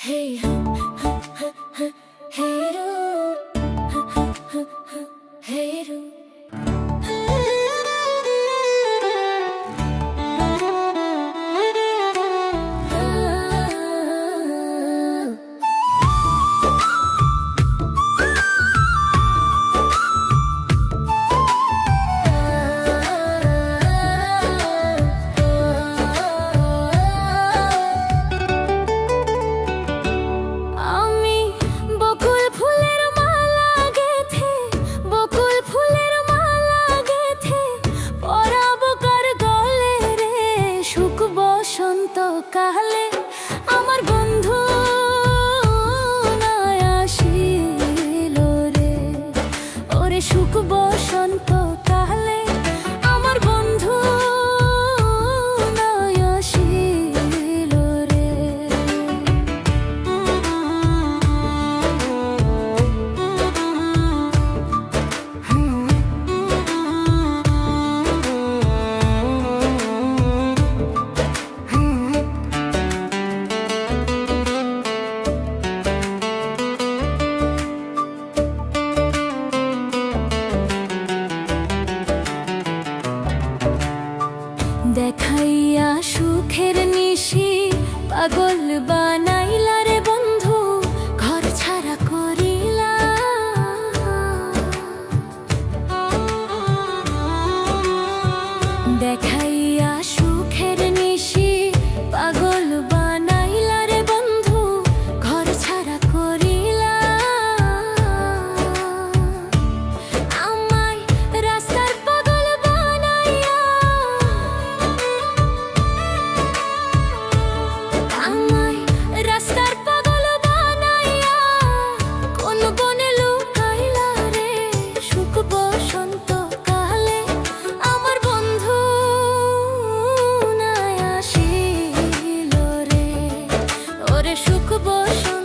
Hey, hey, hey, কালে আমার বন্ধু নাই আসিল রে, ওরে সুখ বসন্ত কালে আমার বন্ধু নাই আসিল রে। দেখাইয়া সুখের নিশি পাগল বানাইলা রে বন্ধু, ঘর ছাড়া করিলা। দেখাইয়া সুখের নিশি পাগল বানাইলা রে বন্ধু, ঘর ছাড়া করিলা। আমায় রাস্তার পাগল বানাইয়া, আমায় রাস্তার পাগল বানাইয়া কোন বনে লুকাইলা রে। সুখ বসন্ত কালে আমার বন্ধু নাই আসিল রে, ওরে সুখ বসন্ত